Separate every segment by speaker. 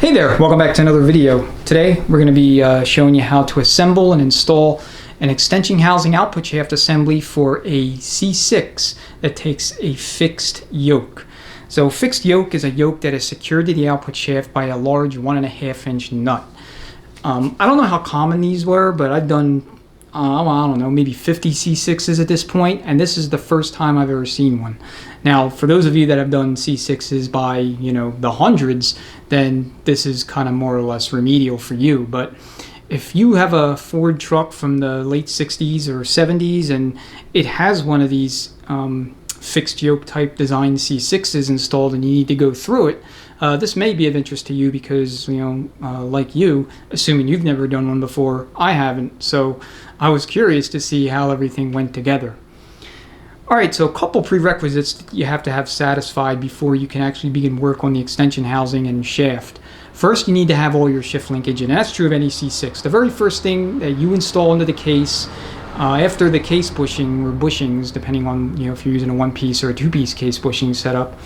Speaker 1: Hey there, welcome back to another video. Today we're going to be showing you how to assemble and install an extension housing output shaft assembly for a C6 that takes a fixed yoke. So fixed yoke is a yoke that is secured to the output shaft by a large 1.5 inch nut. I don't know how common these were, but I've done, I don't know, maybe 50 C6s at this point, and this is the first time I've ever seen one. Now, for those of you that have done C6s by, the hundreds, then this is kind of more or less remedial for you. But if you have a Ford truck from the late 60s or 70s and it has one of these fixed yoke type design C6s installed and you need to go through it, this may be of interest to you because, like you, assuming you've never done one before, I haven't. So I was curious to see how everything went together. Alright, so a couple prerequisites that you have to have satisfied before you can actually begin work on the extension housing and shaft. First, you need to have all your shift linkage in, and that's true of any C6. The very first thing that you install into the case, after the case bushing or bushings, depending on if you're using a one-piece or a two-piece case bushing setup,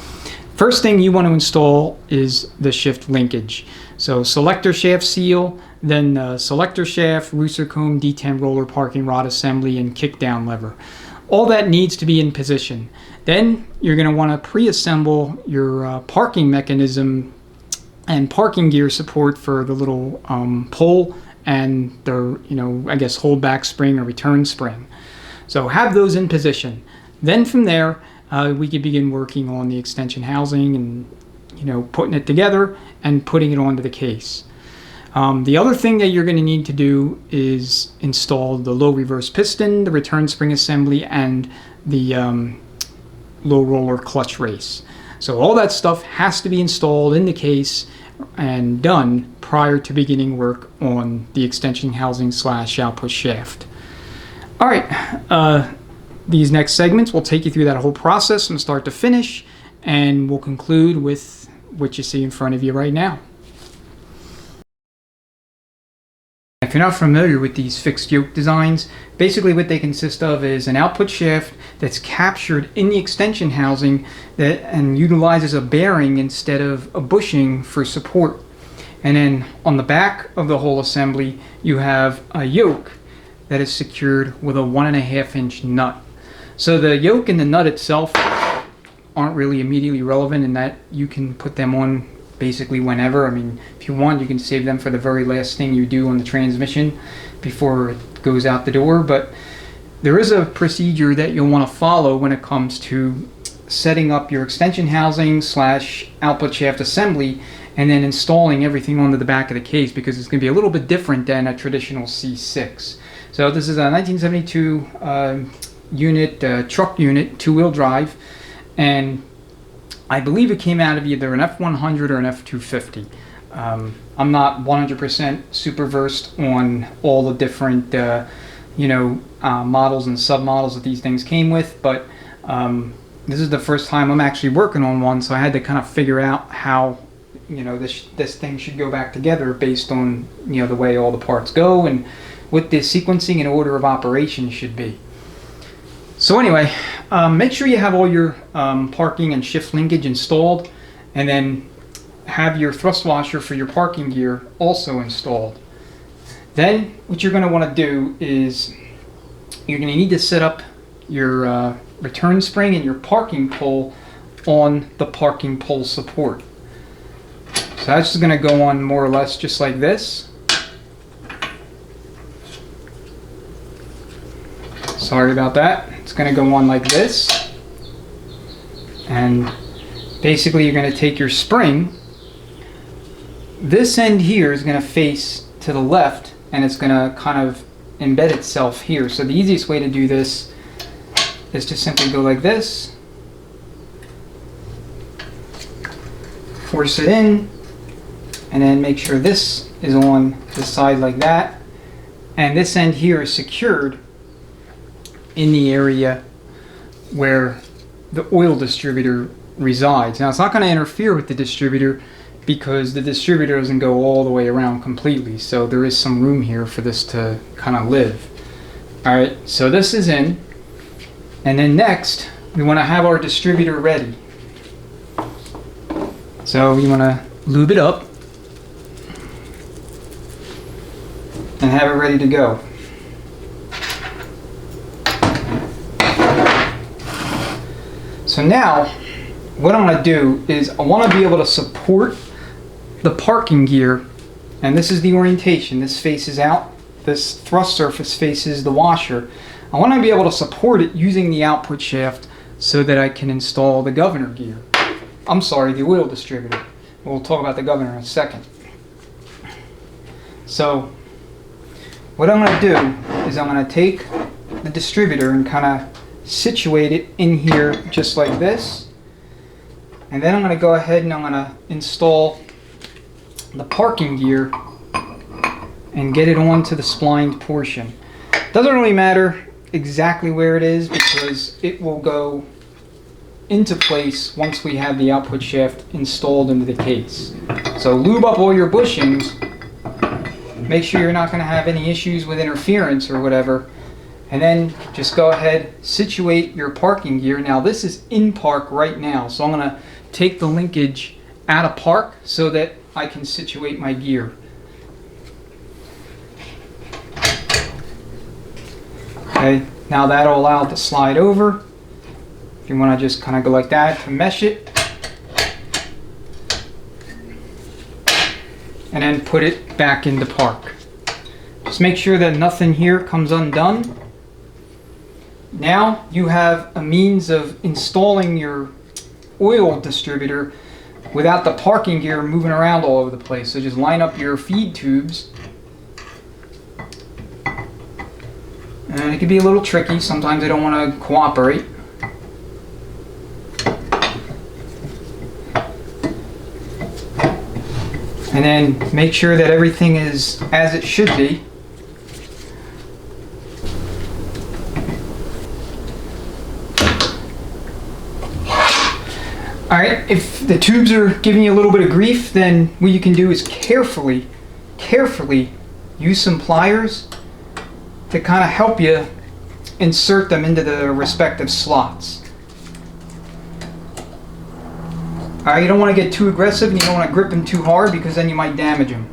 Speaker 1: first thing you want to install is the shift linkage. So selector shaft seal, then selector shaft, rooster comb, D10 roller, parking rod assembly, and kickdown lever. All that needs to be in position. Then you're going to want to pre-assemble your parking mechanism and parking gear support for the little pole and the I guess hold back spring or return spring. So have those in position. Then from there we can begin working on the extension housing and putting it together and putting it onto the case. The other thing that you're going to need to do is install the low reverse piston, the return spring assembly, and the low roller clutch race. So all that stuff has to be installed in the case and done prior to beginning work on the extension housing / output shaft. Alright, these next segments will take you through that whole process from start to finish, and we'll conclude with what you see in front of you right now. If you're not familiar with these fixed yoke designs, basically what they consist of is an output shaft that's captured in the extension housing and utilizes a bearing instead of a bushing for support. And then on the back of the whole assembly you have a yoke that is secured with a 1.5 inch nut. So the yoke and the nut itself aren't really immediately relevant in that you can put them on basically whenever. I mean, if you want, you can save them for the very last thing you do on the transmission before it goes out the door. But there is a procedure that you'll want to follow when it comes to setting up your extension housing / output shaft assembly and then installing everything onto the back of the case, because it's going to be a little bit different than a traditional C6. So this is a 1972 unit, truck unit, two-wheel drive, and I believe it came out of either an F100 or an F250. I'm not 100% super versed on all the different, models and submodels that these things came with, but this is the first time I'm actually working on one, so I had to kind of figure out how, this thing should go back together based on, the way all the parts go and what the sequencing and order of operation should be. So anyway, make sure you have all your parking and shift linkage installed, and then have your thrust washer for your parking gear also installed. Then what you're going to want to do is you're going to need to set up your return spring and your parking pole on the parking pole support. So that's just going to go on more or less just like this. Sorry about that. It's going to go on like this, and basically you're going to take your spring. This end here is going to face to the left, and it's going to kind of embed itself here. So the easiest way to do this is to simply go like this, force it in, and then make sure this is on the side like that, and this end here is secured in the area where the oil distributor resides. Now, it's not going to interfere with the distributor because the distributor doesn't go all the way around completely, so there is some room here for this to kind of live. Alright, so this is in, and then next we want to have our distributor ready. So you want to lube it up and have it ready to go. So now, what I'm going to do is I want to be able to support the parking gear, and this is the orientation. This faces out, this thrust surface faces the washer. I want to be able to support it using the output shaft so that I can install the governor gear. I'm sorry, the oil distributor. We'll talk about the governor in a second. So, what I'm going to do is I'm going to take the distributor and kind of situate it in here just like this, and then I'm going to go ahead and I'm going to install the parking gear and get it onto the splined portion. Doesn't really matter exactly where it is because it will go into place once we have the output shaft installed into the case. So lube up all your bushings, make sure you're not going to have any issues with interference or whatever. And then just go ahead, situate your parking gear. Now this is in park right now, so I'm going to take the linkage out of park so that I can situate my gear. Okay, now that'll allow it to slide over. If you want to just kind of go like that to mesh it. And then put it back into park. Just make sure that nothing here comes undone. Now you have a means of installing your oil distributor without the parking gear moving around all over the place. So just line up your feed tubes. And it can be a little tricky. Sometimes they don't want to cooperate. And then make sure that everything is as it should be. Alright, if the tubes are giving you a little bit of grief, then what you can do is carefully use some pliers to kind of help you insert them into the respective slots. Alright, you don't want to get too aggressive and you don't want to grip them too hard because then you might damage them.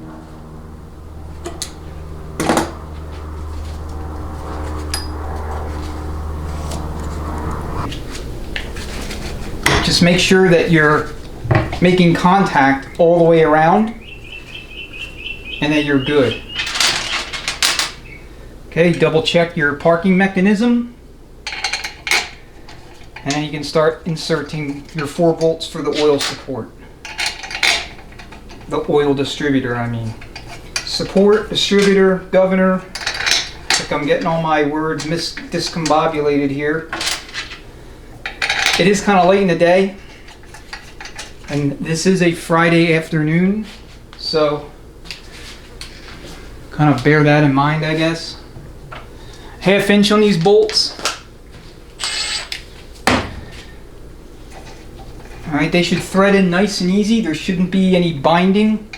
Speaker 1: Just make sure that you're making contact all the way around and that you're good. Okay, double check your parking mechanism. And then you can start inserting your 4 bolts for the oil support. The oil distributor, I mean. Support, distributor, governor. I think I'm getting all my words discombobulated here. It is kind of late in the day, and this is a Friday afternoon, so kind of bear that in mind, I guess. 1/2 inch on these bolts. Alright, they should thread in nice and easy. There shouldn't be any binding.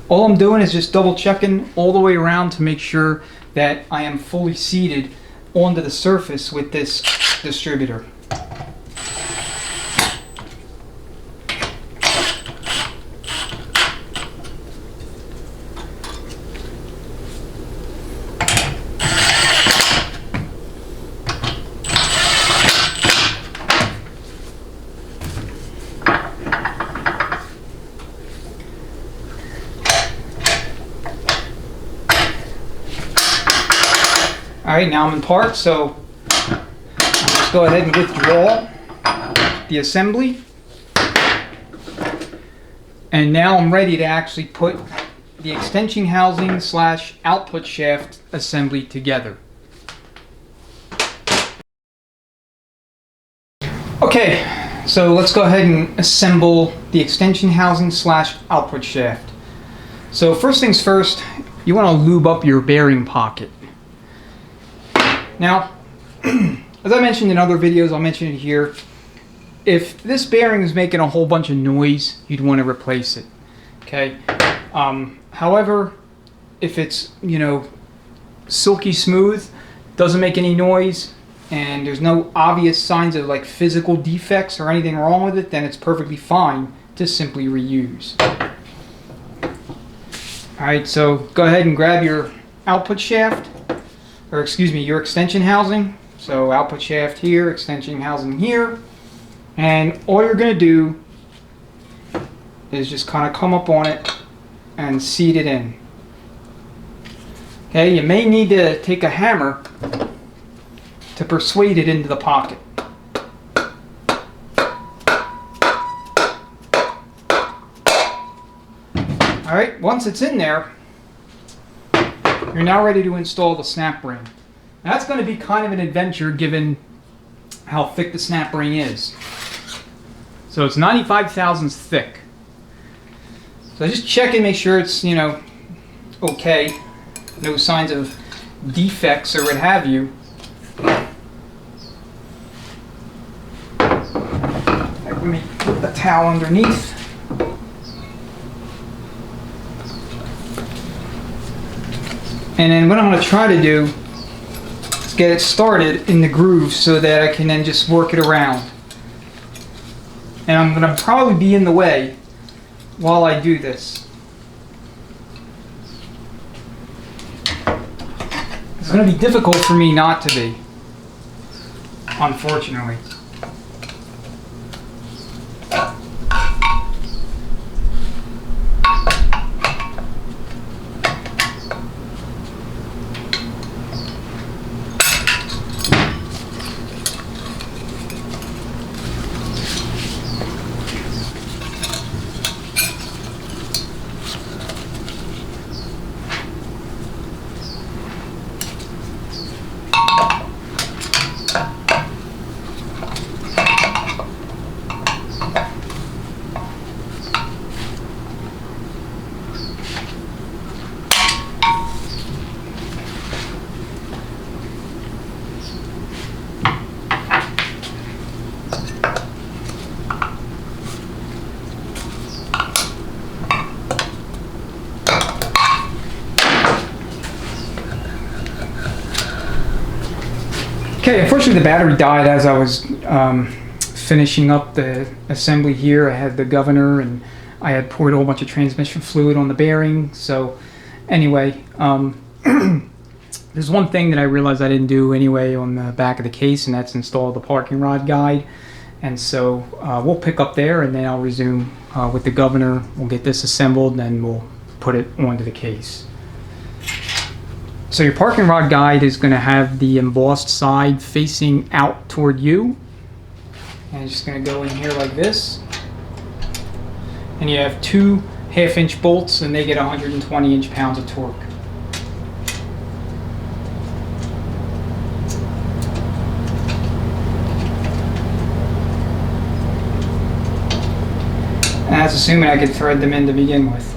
Speaker 1: All I'm doing is just double checking all the way around to make sure that I am fully seated onto the surface with this distributor. Alright, now I'm in park, so let's go ahead and withdraw the assembly. And now I'm ready to actually put the extension housing / output shaft assembly together. Okay, so let's go ahead and assemble the extension housing / output shaft. So first things first, you want to lube up your bearing pocket. Now, as I mentioned in other videos, I'll mention it here. If this bearing is making a whole bunch of noise, you'd want to replace it. Okay. However, if it's, silky smooth, doesn't make any noise, and there's no obvious signs of like physical defects or anything wrong with it, then it's perfectly fine to simply reuse. Alright, so go ahead and grab your output shaft, or excuse me, your extension housing. So output shaft here, extension housing here. And all you're going to do is just kind of come up on it and seat it in. Okay, you may need to take a hammer to persuade it into the pocket. Alright, once it's in there, you're now ready to install the snap ring. Now, that's going to be kind of an adventure given how thick the snap ring is. So it's 95 thousandths thick. So just check and make sure it's, okay. No signs of defects or what have you. Let me put the towel underneath. And then what I'm going to try to do is get it started in the groove so that I can then just work it around. And I'm going to probably be in the way while I do this. It's going to be difficult for me not to be, unfortunately. Okay, unfortunately the battery died as I was finishing up the assembly here. I had the governor and I had poured a whole bunch of transmission fluid on the bearing. So anyway, there's one thing that I realized I didn't do anyway on the back of the case, and that's install the parking rod guide. And so we'll pick up there and then I'll resume with the governor. We'll get this assembled and then we'll put it onto the case. So your parking rod guide is going to have the embossed side facing out toward you. And it's just going to go in here like this. And you have two 1/2-inch bolts and they get 120 inch-pounds of torque. And that's assuming I could thread them in to begin with.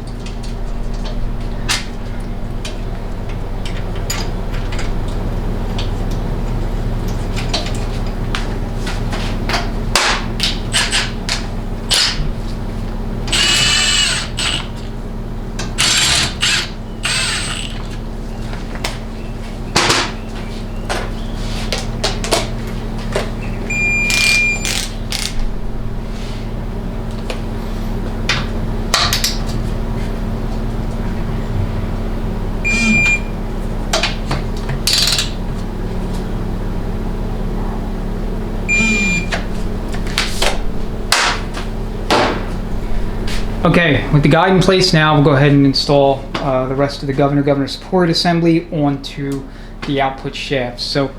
Speaker 1: Okay, with the guide in place now, we'll go ahead and install the rest of the governor support assembly onto the output shafts. So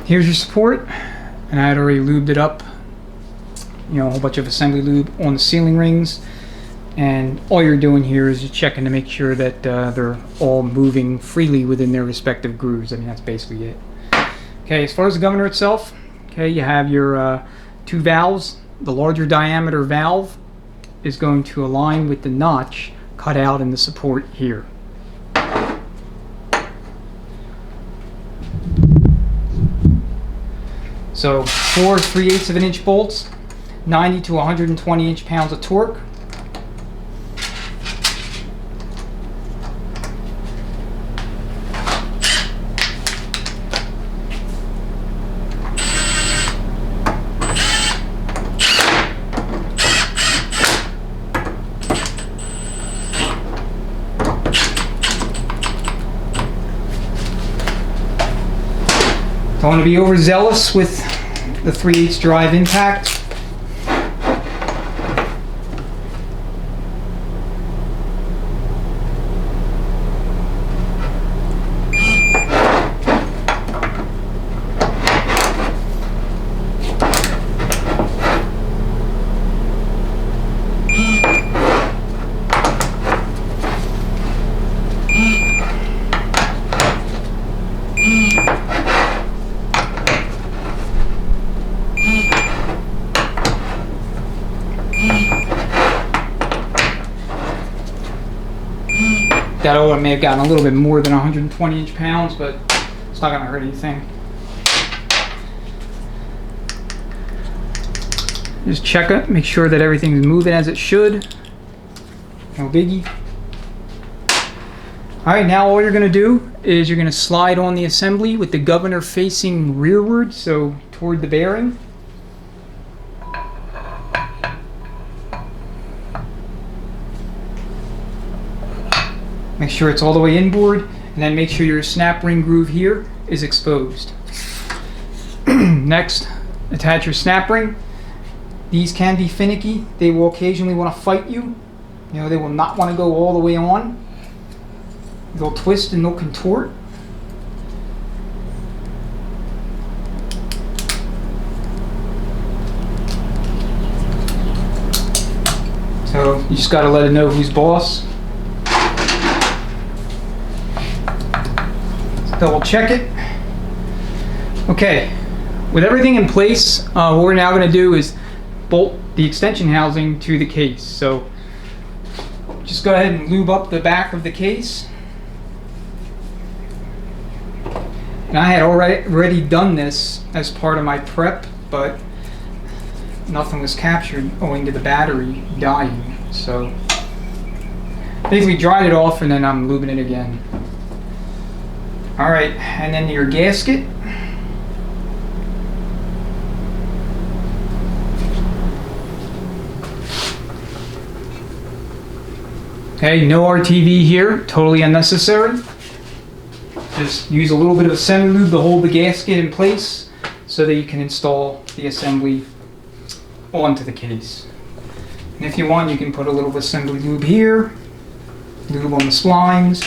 Speaker 1: here's your support, and I had already lubed it up, a whole bunch of assembly lube on the ceiling rings. And all you're doing here is you're checking to make sure that they're all moving freely within their respective grooves. I mean, that's basically it. Okay, as far as the governor itself, okay, you have your two valves. The larger diameter valve is going to align with the notch cut out in the support here. So 4 3/8 of an inch bolts, 90 to 120 inch-pounds of torque. Don't want to be overzealous with the 3/8 drive impact. That oil may have gotten a little bit more than 120 inch-pounds, but it's not going to hurt anything. Just check it, make sure that everything's moving as it should. No biggie. Alright, now all you're going to do is you're going to slide on the assembly with the governor facing rearward, so toward the bearing. Make sure it's all the way inboard, and then make sure your snap ring groove here is exposed. Next, attach your snap ring. These can be finicky. They will occasionally want to fight you. You know, they will not want to go all the way on. They'll twist and they'll contort. So you just got to let it know who's boss. Double check it. Okay, with everything in place, what we're now going to do is bolt the extension housing to the case. So just go ahead and lube up the back of the case. And I had already done this as part of my prep, but nothing was captured owing to the battery dying. So basically dried it off and then I'm lubing it again. Alright, and then your gasket. Okay, no RTV here, totally unnecessary. Just use a little bit of semi-lube to hold the gasket in place so that you can install the assembly onto the case. And if you want, you can put a little assembly lube here, lube on the splines.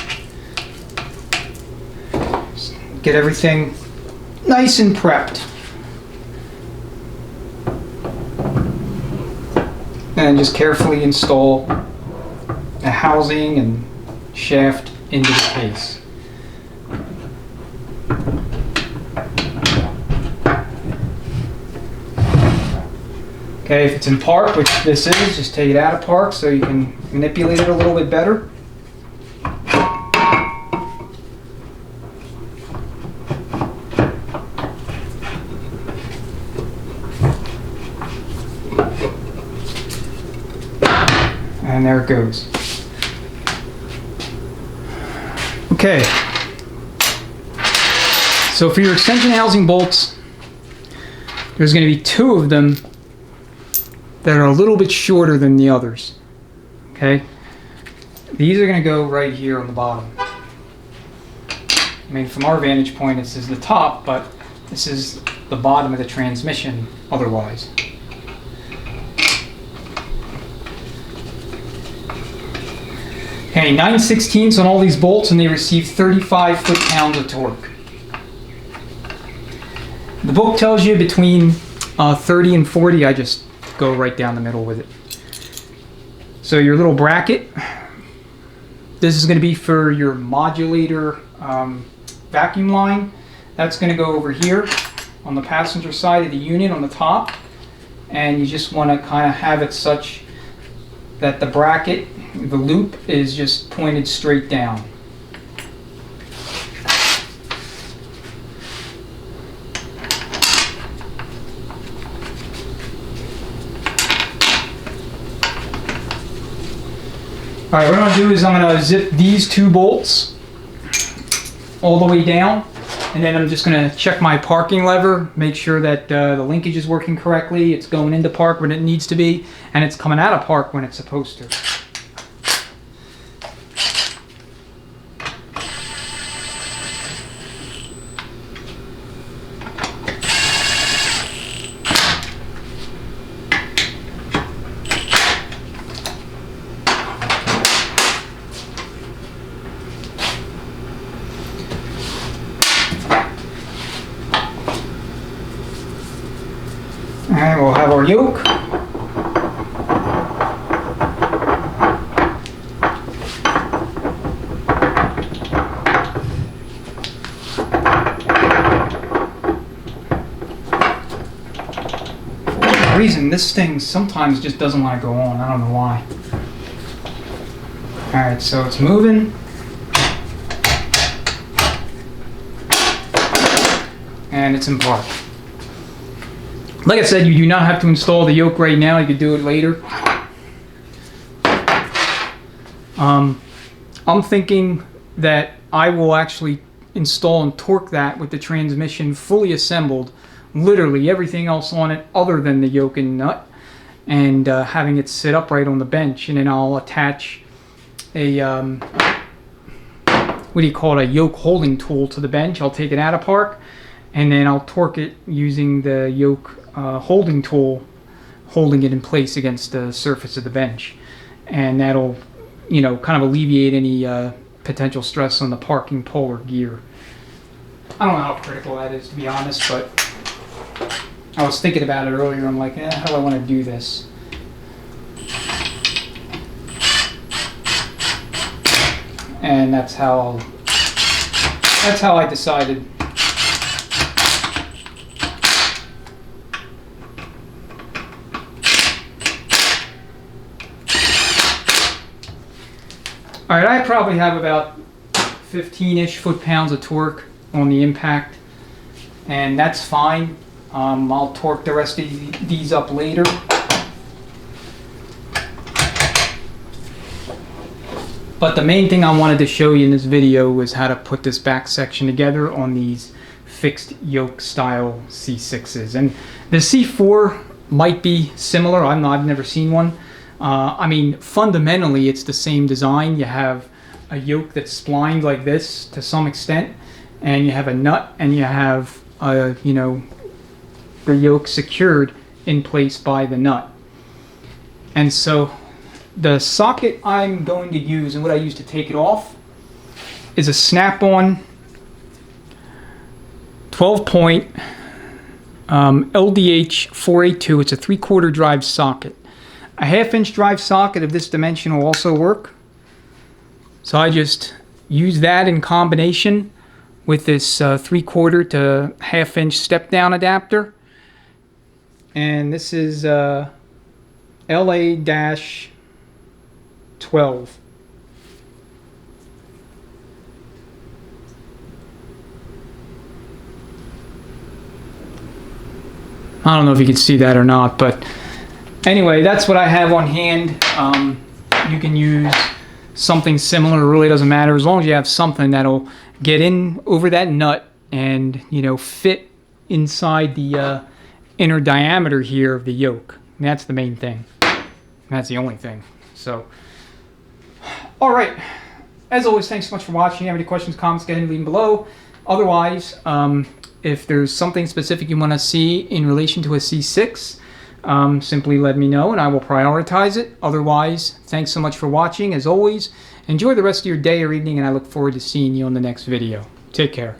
Speaker 1: Just get everything nice and prepped. And just carefully install the housing and shaft into the case. Okay, if it's in park, which this is, just take it out of park so you can manipulate it a little bit better. And there it goes. Okay. So for your extension housing bolts, there's going to be 2 of them that are a little bit shorter than the others. Okay? These are going to go right here on the bottom. I mean, from our vantage point, this is the top, but this is the bottom of the transmission otherwise. Okay, 9/16 on all these bolts, and they receive 35 foot-pounds of torque. The book tells you between 30 and 40. I just go right down the middle with it. So your little bracket, this is going to be for your modulator vacuum line. That's going to go over here on the passenger side of the unit on the top, and you just want to kind of have it such that the bracket, the loop, is just pointed straight down. Alright, what I'm going to do is I'm going to zip these 2 bolts all the way down, and then I'm just going to check my parking lever, make sure that the linkage is working correctly, it's going into park when it needs to be, and it's coming out of park when it's supposed to. Alright, we'll have our yoke. For whatever reason, this thing sometimes just doesn't want to go on. I don't know why. Alright, so it's moving. And it's in park. Like I said, you do not have to install the yoke right now. You could do it later. I'm thinking that I will actually install and torque that with the transmission fully assembled, literally everything else on it other than the yoke and nut, and having it sit upright on the bench. And then I'll attach a what do you call it, a yoke holding tool to the bench. I'll take it out of park, and then I'll torque it using the yoke holding tool, holding it in place against the surface of the bench. And that'll, you know, kind of alleviate any potential stress on the parking pole or gear. I don't know how critical that is, to be honest, but I was thinking about it earlier. I'm like, how do I want to do this? And that's how I decided. All right, I probably have about 15-ish foot-pounds of torque on the impact, and that's fine. I'll torque the rest of these up later. But the main thing I wanted to show you in this video was how to put this back section together on these fixed yoke style C6s. And the C4 might be similar. I've never seen one. I mean, fundamentally, it's the same design. You have a yoke that's splined like this to some extent, and you have a nut, and you have, you know, the yoke secured in place by the nut. And so the socket I'm going to use, and what I use to take it off, is a snap-on 12-point LDH 482. It's a 3/4 drive socket. A 1/2-inch drive socket of this dimension will also work. So I just use that in combination with this 3/4 to 1/2-inch step-down adapter. And this is LA-12. I don't know if you can see that or not, but anyway, that's what I have on hand. You can use something similar. It really doesn't matter, as long as you have something that'll get in over that nut and, you know, fit inside the inner diameter here of the yoke. And that's the main thing. That's the only thing. So, all right. As always, thanks so much for watching. If you have any questions, comments, go ahead and leave them below. Otherwise, if there's something specific you want to see in relation to a C6, simply let me know and I will prioritize it. Otherwise, thanks so much for watching. As always, enjoy the rest of your day or evening, and I look forward to seeing you on the next video. Take care.